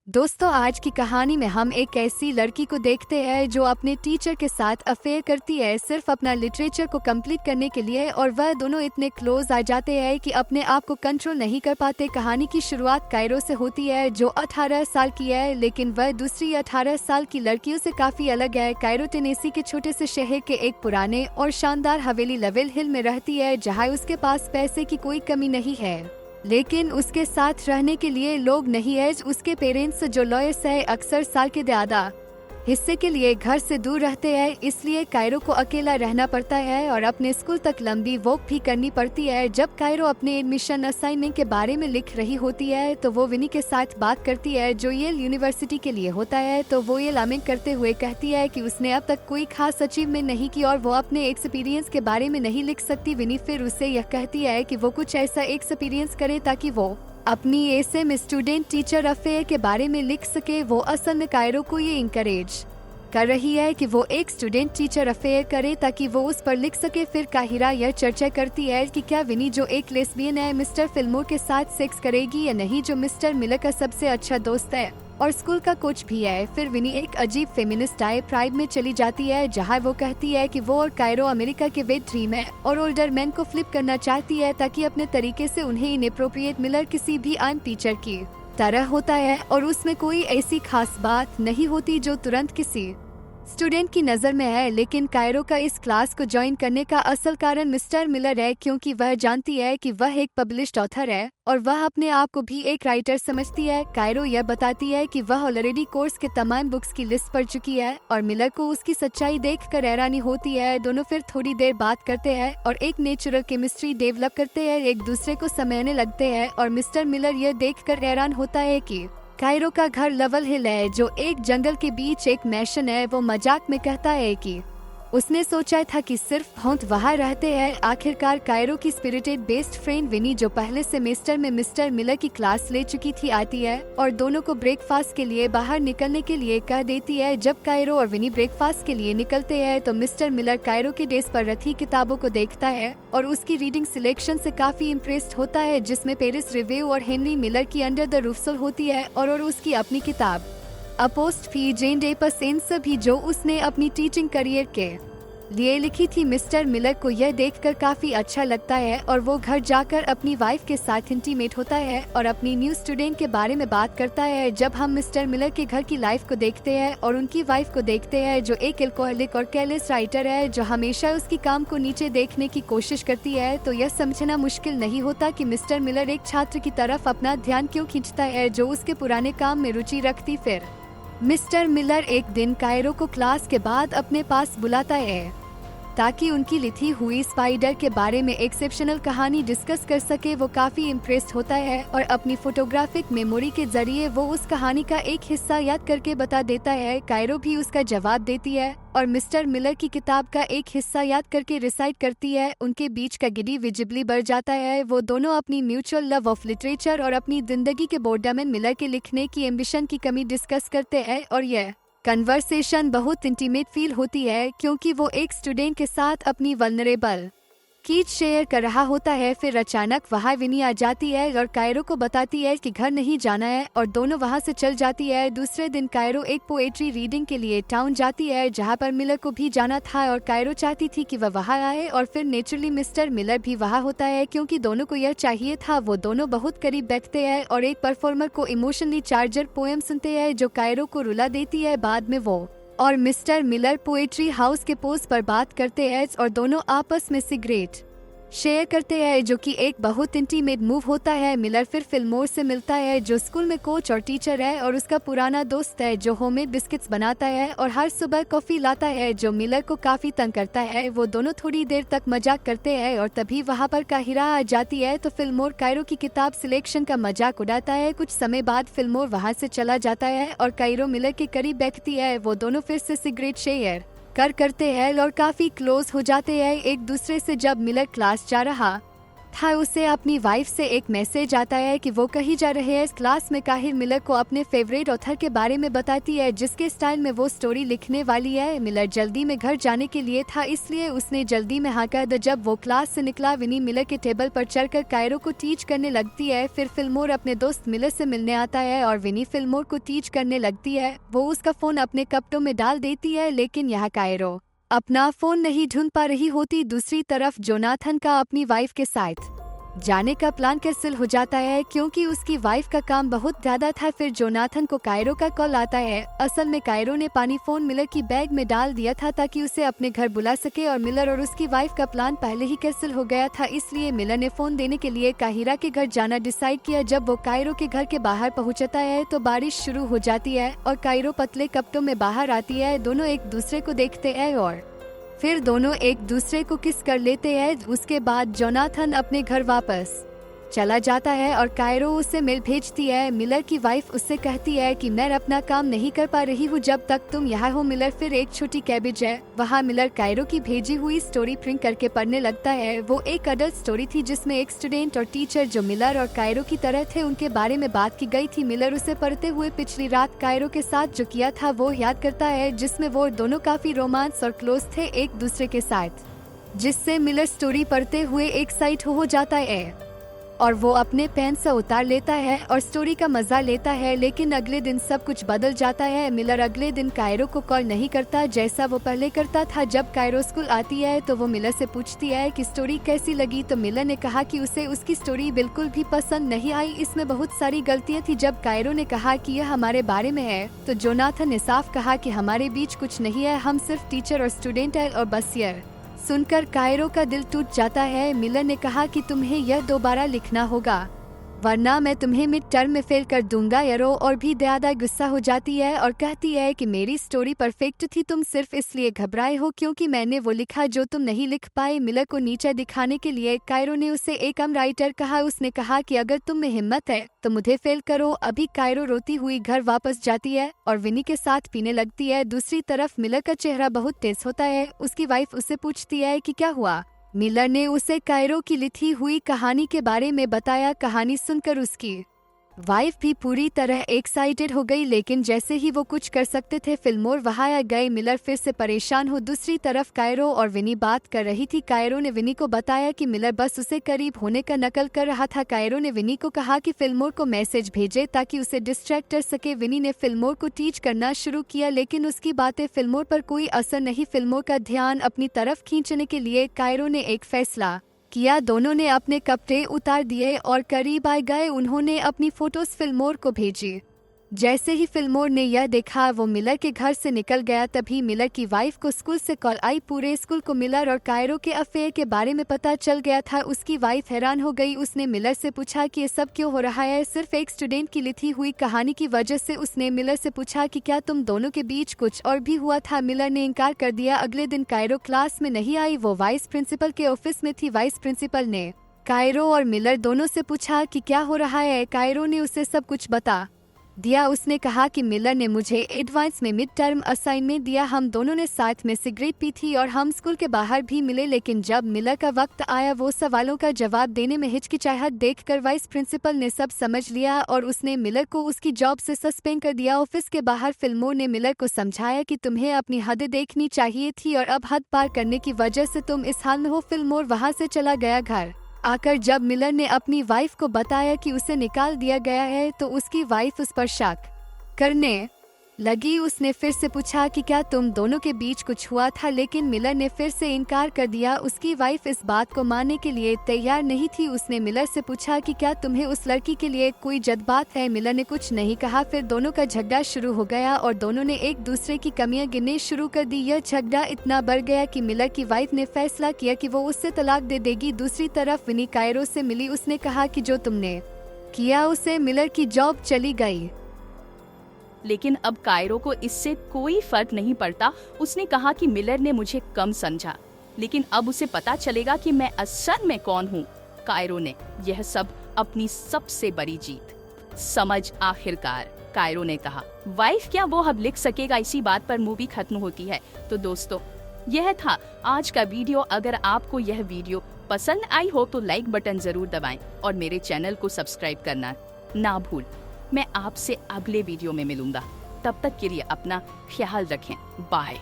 दोस्तों, आज की कहानी में हम एक ऐसी लड़की को देखते हैं जो अपने टीचर के साथ अफेयर करती है सिर्फ अपना लिटरेचर को कंप्लीट करने के लिए, और वह दोनों इतने क्लोज आ जाते हैं कि अपने आप को कंट्रोल नहीं कर पाते। कहानी की शुरुआत कायरो से होती है जो 18 साल की है, लेकिन वह दूसरी 18 साल की लड़कियों से काफी अलग है। कायरो टेनेसी के छोटे से शहर के एक पुराने और शानदार हवेली लेवल हिल में रहती है, जहाँ उसके पास पैसे की कोई कमी नहीं है, लेकिन उसके साथ रहने के लिए लोग नहीं है। उसके पेरेंट्स जो लॉयर्स है अक्सर साल के ज्यादा हिस्से के लिए घर से दूर रहते हैं, इसलिए कायरो को अकेला रहना पड़ता है और अपने स्कूल तक लंबी वॉक भी करनी पड़ती है। जब कायरो अपने एडमिशन असाइनमेंट के बारे में लिख रही होती है तो वो विनी के साथ बात करती है जो येल यूनिवर्सिटी के लिए होता है। तो वो ये लामिंग करते हुए कहती है कि उसने अब तक कोई खास अचीवमेंट नहीं की और वो अपने एक्सपीरियंस के बारे में नहीं लिख सकती। विनी फिर उससे यह कहती है कि वो कुछ ऐसा एक्सपीरियंस करे ताकि वो अपनी एसे में स्टूडेंट टीचर अफेयर के बारे में लिख सके। वो असल में कायरो को ये इंकरेज कर रही है कि वो एक स्टूडेंट टीचर अफेयर करे ताकि वो उस पर लिख सके। फिर काहिरा यह चर्चा करती है कि क्या विनी जो एक लेस्बियन है मिस्टर फिल्मोर के साथ सेक्स करेगी या नहीं, जो मिस्टर मिलर का सबसे अच्छा दोस्त है और स्कूल का कोच भी है। फिर विनी एक अजीब फेमिनिस्ट प्राइड में चली जाती है जहाँ वो कहती है कि वो और कायरो अमेरिका के वेट ड्रीम है और ओल्डर मैन को फ्लिप करना चाहती है ताकि अपने तरीके से उन्हें इनएप्रोप्रिएट मिलर किसी भी आम टीचर की तरह होता है और उसमें कोई ऐसी खास बात नहीं होती जो तुरंत किसी स्टूडेंट की नजर में है। लेकिन कायरो का इस क्लास को ज्वाइन करने का असल कारण मिस्टर मिलर है, क्योंकि वह जानती है कि वह एक पब्लिश्ड ऑथर है और वह अपने आप को भी एक राइटर समझती है। कायरो यह बताती है कि वह ऑलरेडी कोर्स के तमाम बुक्स की लिस्ट पढ़ चुकी है और मिलर को उसकी सच्चाई देखकर हैरानी होती है। दोनों फिर थोड़ी देर बात करते हैं और एक नेचुरल केमिस्ट्री डेवलप करते हैं, एक दूसरे को समझने लगते हैं और मिस्टर मिलर यह देखकर हैरान होता है कि कायरो का घर लेवल हिल है जो एक जंगल के बीच एक मैशन है। वो मजाक में कहता है कि उसने सोचा था कि सिर्फ भौंत वहाँ रहते हैं। आखिरकार कायरो की स्पिरिटेड बेस्ट फ्रेंड विनी जो पहले सेमेस्टर में मिस्टर मिलर की क्लास ले चुकी थी आती है और दोनों को ब्रेकफास्ट के लिए बाहर निकलने के लिए कह देती है। जब कायरो और विनी ब्रेकफास्ट के लिए निकलते हैं तो मिस्टर मिलर कायरो के डेस्क पर रखी किताबों को देखता है और उसकी रीडिंग सिलेक्शन से काफी इम्प्रेस्ड होता है, जिसमें पेरिस रिव्यू और हेनरी मिलर की अंडर द रूफसल होती है और उसकी अपनी किताब अपोस्ट फी जेन डे पसेंस सभी जो उसने अपनी टीचिंग करियर के लिए लिखी थी। मिस्टर मिलर को यह देखकर काफी अच्छा लगता है और वो घर जाकर अपनी वाइफ के साथ इंटीमेट होता है और अपनी न्यू स्टूडेंट के बारे में बात करता है। जब हम मिस्टर मिलर के घर की लाइफ को देखते हैं और उनकी वाइफ को देखते हैं जो एक एल्कोहलिक और केयरलेस राइटर है जो हमेशा उसकी काम को नीचे देखने की कोशिश करती है, तो यह समझना मुश्किल नहीं होता कि मिस्टर मिलर एक छात्र की तरफ अपना ध्यान क्यों खींचता है जो उसके पुराने काम में रुचि रखती। फिर मिस्टर मिलर एक दिन कायरो को क्लास के बाद अपने पास बुलाता है ताकि उनकी लिखी हुई स्पाइडर के बारे में एक्सेप्शनल कहानी डिस्कस कर सके। वो काफी इम्प्रेस्ड होता है और अपनी फोटोग्राफिक मेमोरी के जरिए वो उस कहानी का एक हिस्सा याद करके बता देता है। कायरो भी उसका जवाब देती है और मिस्टर मिलर की किताब का एक हिस्सा याद करके रिसाइट करती है। उनके बीच का गिडी विजिबली बढ़ जाता है। वो दोनों अपनी म्यूचुअल लव ऑफ लिटरेचर और अपनी जिंदगी के बोर्डम में मिलर के लिखने की एम्बिशन की कमी डिस्कस करते हैं और यह कन्वर्सेशन बहुत इंटीमेट फील होती है क्योंकि वो एक स्टूडेंट के साथ अपनी वल्नरेबल कीज शेयर कर रहा होता है। फिर अचानक वहाँ विनी आ जाती है और कायरो को बताती है कि घर नहीं जाना है और दोनों वहाँ से चल जाती है। दूसरे दिन कायरो एक पोएट्री रीडिंग के लिए टाउन जाती है जहाँ पर मिलर को भी जाना था और कायरो चाहती थी कि वह वहाँ आए और फिर नेचुरली मिस्टर मिलर भी वहाँ होता है क्योंकि दोनों को यह चाहिए था। वो दोनों बहुत करीब बैठते हैं और एक परफॉर्मर को इमोशनली चार्जर पोएम सुनते हैं जो कायरो को रुला देती है। बाद में वो और मिस्टर मिलर पोएट्री हाउस के पोस्ट पर बात करते हैं और दोनों आपस में सिगरेट शेयर करते हैं जो कि एक बहुत इंटीमेट मूव होता है। मिलर फिर फिल्मोर से मिलता है जो स्कूल में कोच और टीचर है और उसका पुराना दोस्त है जो होममेड बिस्किट्स बनाता है और हर सुबह कॉफी लाता है जो मिलर को काफी तंग करता है। वो दोनों थोड़ी देर तक मजाक करते हैं और तभी वहाँ पर काहिरा आ जाती है तो फिल्मोर कायरो की किताब सिलेक्शन का मजाक उड़ाता है। कुछ समय बाद फिल्मोर वहाँ से चला जाता है और कायरो मिलर के करीब बैठती है। वो दोनों फिर से सिगरेट शेयर करते हैं और काफी क्लोज हो जाते हैं एक दूसरे से। जब मिलर क्लास जा रहा था उसे अपनी वाइफ से एक मैसेज आता है कि वो कहीं जा रहे हैं। क्लास में काहिर मिलर को अपने फेवरेट ऑथर के बारे में बताती है जिसके स्टाइल में वो स्टोरी लिखने वाली है। मिलर जल्दी में घर जाने के लिए था इसलिए उसने जल्दी में हाँ कह दिया। जब वो क्लास से निकला विनी मिलर के टेबल पर चढ़कर कायरो को टीच करने लगती है। फिर फिल्मोर अपने दोस्त मिलर से मिलने आता है और विनी फिल्मोर को टीच करने लगती है। वो उसका फोन अपने कपड़ों में डाल देती है लेकिन यहाँ कायरो अपना फोन नहीं ढूंढ पा रही होती। दूसरी तरफ जोनाथन का अपनी वाइफ के साथ जाने का प्लान कैंसिल हो जाता है क्योंकि उसकी वाइफ का काम बहुत ज्यादा था। फिर जोनाथन को कायरो का कॉल आता है। असल में कायरो ने पानी फोन मिलर की बैग में डाल दिया था ताकि उसे अपने घर बुला सके और मिलर और उसकी वाइफ का प्लान पहले ही कैंसिल हो गया था। इसलिए मिलर ने फोन देने के लिए काहिरा के घर जाना डिसाइड किया। जब वो कायरो के घर के बाहर पहुंचता है तो बारिश शुरू हो जाती है और कायरो पतले कपड़ों में बाहर आती है। दोनों एक दूसरे को देखते हैं और फिर दोनों एक दूसरे को किस कर लेते हैं। उसके बाद जोनाथन अपने घर वापस चला जाता है और कायरो उसे मेल भेजती है। मिलर की वाइफ उससे कहती है कि मैं अपना काम नहीं कर पा रही हूँ जब तक तुम यहाँ हो। मिलर फिर एक छोटी कैबिज है वहाँ मिलर कायरो की भेजी हुई स्टोरी प्रिंट करके पढ़ने लगता है। वो एक अडल्ट स्टोरी थी जिसमें एक स्टूडेंट और टीचर जो मिलर और कायरो की तरह थे उनके बारे में बात की गई थी। मिलर उसे पढ़ते हुए पिछली रात कायरो के साथ जो किया था वो याद करता है जिसमें वो दोनों काफी रोमांस और क्लोज थे एक दूसरे के साथ, जिससे मिलर स्टोरी पढ़ते हुए एक्साइट हो जाता है और वो अपने पेन से उतार लेता है और स्टोरी का मजा लेता है। लेकिन अगले दिन सब कुछ बदल जाता है। मिलर अगले दिन कायरो को कॉल नहीं करता जैसा वो पहले करता था। जब कायरो स्कूल आती है तो वो मिलर से पूछती है कि स्टोरी कैसी लगी तो मिलर ने कहा कि उसे उसकी स्टोरी बिल्कुल भी पसंद नहीं आई, इसमें बहुत सारी गलतियाँ थी। जब कायरो ने कहा कि यह हमारे बारे में है तो जोनाथन ने साफ कहा कि हमारे बीच कुछ नहीं है, हम सिर्फ टीचर और स्टूडेंट है। और बस यार सुनकर कायरो का दिल टूट जाता है। मिलर ने कहा कि तुम्हें यह दोबारा लिखना होगा वरना मैं तुम्हें मिड टर्म में फेल कर दूंगा। यारो और भी ज्यादा गुस्सा हो जाती है और कहती है कि मेरी स्टोरी परफेक्ट थी, तुम सिर्फ इसलिए घबराए हो क्योंकि मैंने वो लिखा जो तुम नहीं लिख पाए। मिलर को नीचे दिखाने के लिए कायरो ने उसे एक राइटर कहा। उसने कहा कि अगर तुम में हिम्मत है तो मुझे फेल करो। अभी कायरो रोती हुई घर वापस जाती है और विनी के साथ पीने लगती है। दूसरी तरफ मिलर का चेहरा बहुत तेज होता है। उसकी वाइफ उससे पूछती है कि क्या हुआ। मिलर ने उसे कायरो की लिखी हुई कहानी के बारे में बताया। कहानी सुनकर उसकी वाइफ भी पूरी तरह एक्साइटेड हो गई लेकिन जैसे ही वो कुछ कर सकते थे फिल्मोर वहां आ गए। मिलर फिर से परेशान हो। दूसरी तरफ कायरो और विनी बात कर रही थी। कायरो ने विनी को बताया कि मिलर बस उसे करीब होने का नकल कर रहा था। कायरो ने विनी को कहा कि फिल्मोर को मैसेज भेजे ताकि उसे डिस्ट्रैक्ट कर सके। विनी ने फिल्मोर को टीच करना शुरू किया लेकिन उसकी बातें फिल्मोर पर कोई असर नहीं। फिल्मोर का ध्यान अपनी तरफ खींचने के लिए कायरो ने एक फैसला किया। दोनों ने अपने कपड़े उतार दिए और करीब आ गए। उन्होंने अपनी फोटोज फिल्मोर को भेजी। जैसे ही फिल्मोर ने यह देखा वो मिलर के घर से निकल गया। तभी मिलर की वाइफ को स्कूल से कॉल आई। पूरे स्कूल को मिलर और कायरो के अफेयर के बारे में पता चल गया था। उसकी वाइफ हैरान हो गई। उसने मिलर से पूछा कि ये सब क्यों हो रहा है। सिर्फ एक स्टूडेंट की लिखी हुई कहानी की वजह से। उसने मिलर से पूछा कि क्या तुम दोनों के बीच कुछ और भी हुआ था। मिलर ने इनकार कर दिया। अगले दिन कायरो क्लास में नहीं आई, वो वाइस प्रिंसिपल के ऑफिस में थी। वाइस प्रिंसिपल ने कायरो और मिलर दोनों से पूछा कि क्या हो रहा है। कायरो ने उसे सब कुछ बता दिया। उसने कहा कि मिलर ने मुझे एडवांस में मिड टर्म असाइनमेंट दिया, हम दोनों ने साथ में सिगरेट पी थी और हम स्कूल के बाहर भी मिले। लेकिन जब मिलर का वक्त आया वो सवालों का जवाब देने में हिचकिचाहट देखकर वाइस प्रिंसिपल ने सब समझ लिया और उसने मिलर को उसकी जॉब से सस्पेंड कर दिया। ऑफिस के बाहर फिल्मोर ने मिलर को समझाया कि तुम्हें अपनी हद देखनी चाहिए थी और अब हद पार करने की वजह से तुम इस हाल में हो। फिल्मोर वहाँ से चला गया। घर आकर जब मिलर ने अपनी वाइफ को बताया कि उसे निकाल दिया गया है तो उसकी वाइफ उस पर शक करने लगी। उसने फिर से पूछा कि क्या तुम दोनों के बीच कुछ हुआ था, लेकिन मिलर ने फिर से इनकार कर दिया। उसकी वाइफ इस बात को मानने के लिए तैयार नहीं थी। उसने मिलर से पूछा कि क्या तुम्हें उस लड़की के लिए कोई जज्बात है। मिलर ने कुछ नहीं कहा। फिर दोनों का झगड़ा शुरू हो गया और दोनों ने एक दूसरे की कमियां गिनने शुरू कर दी। यह झगड़ा इतना बढ़ गया कि मिलर की वाइफ ने फैसला किया कि वो उससे तलाक दे देगी। दूसरी तरफ विनी कायरो से मिली। उसने कहा कि जो तुमने किया उसे मिलर की जॉब चली गई। लेकिन अब कायरो को इससे कोई फर्क नहीं पड़ता। उसने कहा कि मिलर ने मुझे कम समझा, लेकिन अब उसे पता चलेगा कि मैं असल में कौन हूँ। कायरो ने यह सब अपनी सबसे बड़ी जीत समझ आखिरकार। कायरो ने कहा वाइफ क्या वो अब लिख सकेगा। इसी बात पर मूवी खत्म होती है। तो दोस्तों यह था आज का वीडियो। अगर आपको यह वीडियो पसंद आई हो तो लाइक बटन जरूर दबाएं और मेरे चैनल को सब्सक्राइब करना ना भूल। मैं आपसे अगले वीडियो में मिलूंगा, तब तक के लिए अपना ख्याल रखें। बाय।